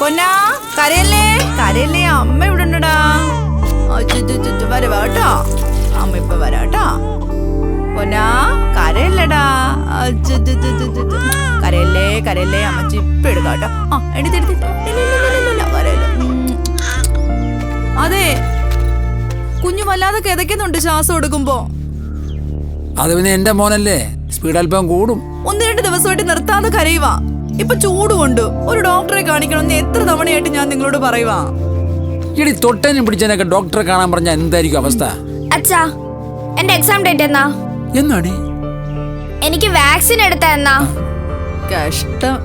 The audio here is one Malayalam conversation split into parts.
പൊന്നാ കരയല്ലേ കരയല്ലേ, അമ്മ ഇവിടെ ഉണ്ടടാ. വരവാട്ടോ, അമ്മ ഇപ്പൊ വരാട്ടോ. പൊന്നാ കരയല്ലടാ, കരയല്ലേ കരയല്ലേ, അമ്മ ചിപ്പ് എടുക്കാട്ടോ. അതെ, കുഞ്ഞു വല്ലാതെ കിതയ്ക്കുന്നുണ്ട് ശ്വാസം എടുക്കുമ്പോ. അത് പിന്നെ എന്റെ മോനല്ലേ, സ്പീഡ് അല്പം കൂടും. 1-2 ദിവസമായിട്ട് നിർത്താതെ കരയുവാ. ഇപ്പൊ ചൂടുകൊണ്ട് ഒരു ഡോക്ടറെ കാണിക്കണമെന്ന് എത്ര തവണയായിട്ട് ഞാൻ നിങ്ങളോട് പറയുവാ. ഇടി തൊട്ടനും പിടിച്ചതിനൊക്കെ ഡോക്ടറെ കാണാൻ പറഞ്ഞാൽ എന്തായിരിക്കും അവസ്ഥ? അച്ഛാ, എന്റെ എക്സാം ഡേറ്റ് എന്നാടി? എനിക്ക് വാക്സിൻ എടുത്ത എന്നാ? കഷ്ടം.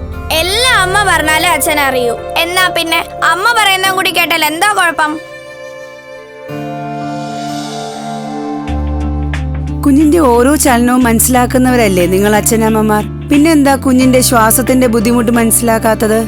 എല്ലാം അമ്മ പറഞ്ഞാലേ അച്ഛൻ അറിയൂ. എന്നാ പിന്നെ അമ്മ പറയുന്ന കൂടി കേട്ടാൽ എന്താ കുഴപ്പം? കുഞ്ഞിന്റെ ഓരോ ചലനവും മനസ്സിലാക്കുന്നവരല്ലേ നിങ്ങൾ അച്ഛനമ്മമാർ. പിന്നെന്താ കുഞ്ഞിന്റെ ശ്വാസത്തിന്റെ ബുദ്ധിമുട്ട് മനസ്സിലാക്കാത്തത്?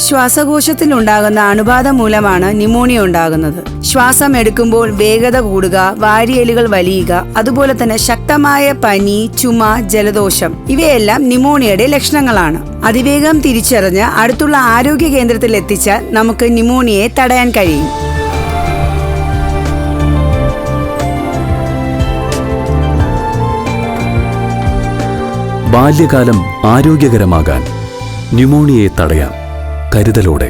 ശ്വാസകോശത്തിൽ ഉണ്ടാകുന്ന അണുബാധ മൂലമാണ് ന്യൂമോണിയ ഉണ്ടാകുന്നത്. ശ്വാസം എടുക്കുമ്പോൾ വേഗത കൂടുക, വാരിയലുകൾ വലിയുക, അതുപോലെ തന്നെ ശക്തമായ പനി, ചുമ, ജലദോഷം ഇവയെല്ലാം ന്യൂമോണിയയുടെ ലക്ഷണങ്ങളാണ്. അതിവേഗം തിരിച്ചറിഞ്ഞ് അടുത്തുള്ള ആരോഗ്യ കേന്ദ്രത്തിൽ എത്തിച്ചാൽ നമുക്ക് ന്യൂമോണിയയെ തടയാൻ കഴിയും. ബാല്യകാലം ആരോഗ്യകരമാകാൻ ന്യൂമോണിയയെ തടയാം കരുതലോടെ.